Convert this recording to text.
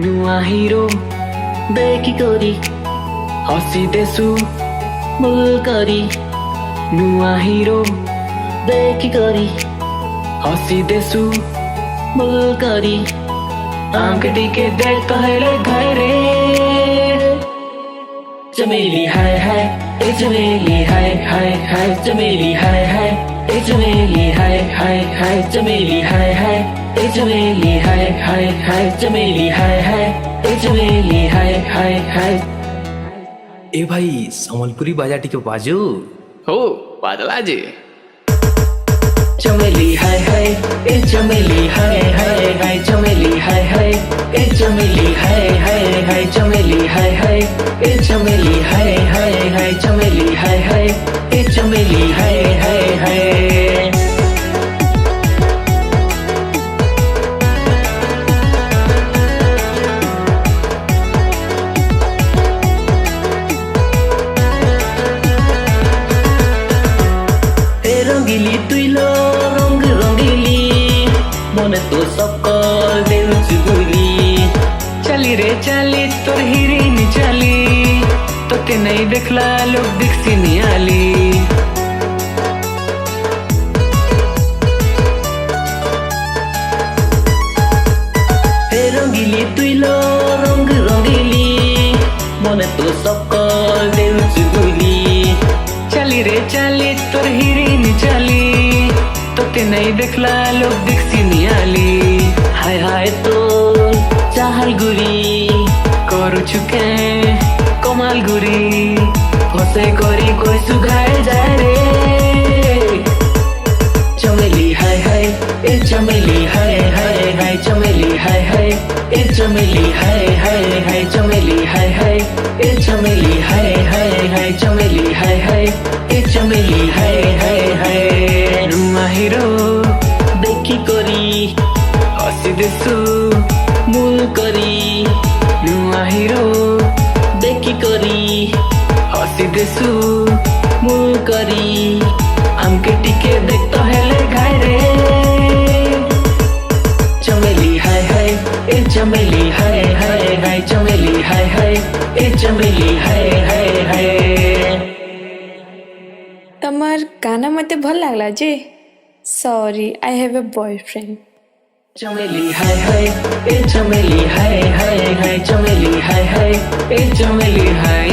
नुआ हिरो देखिकरी हँसिदेछु मुलकरी नुआ हिरो देखिकरी हँसिदेछु मुलकरी आंकड़ीके देख कहले घरे चमेली हाय हाय ए चमेली हाय हाय हाय चमेली हाय हाय ए चमेली हाय हाय हाय चमेली हाय हाय ए चमेली हाय हाय हाय चमेली हाय हाय ए चमेली हाय हाय हाय। ए भाई सम्बलपुरी बाजा टिके बाजू हो बादला जी चमेली हाय हाय ए चमेली हाय हाय हाय चमेली हाय हाय ए चमेली हाय हाय हाय चमेली हाय हाय ए चमेली हाय हाय हाय चमेली हाय हाय ए चमेली हाय हाय हाय। रंगीली तुइलो रंग रंगीली मने तो सकल देउछु गुली चली रे चली तोर हिरिन चली तोते नहीं देखला लोग देखसी नियाली हे रंगीली तुइलो रंग रंगीली मने तो सकल देउछु गुली चली रे चली तोर हिरिन चली तोते नहीं देखला लोग देखसी नियाली हाय हाय तो चाहल गुरी करू छुके कमाल गुरी फसे करी कोई सुखाए जाए रे चमेली हाय हाय ए चमेली हाय हाय हाय चमेली हाय हाय ए चमेली हाय हाय हाय चमेली हाय हाय ए चमेली हाय हाय हाय चमेली हाय हाय ए चमेली हाय हाय हाय। नुआ हिरो देखी करी हँसिदेछु मुल करी नुआ हिरो देखी करी हँसिदेछु मुल करी आमके टिके देख तो हेले घाय रे चमेली हाय हाय ए चमेली हाय हाय हाय चमेली हाय हाय ए चमेली हाय हाय हाय। तमर गाना मते भल लागला जे sorry I have a boyfriend चमेली हाय हाय ए चमेली हाय हाय हाय चमेली हाय हाय ए चमेली हाय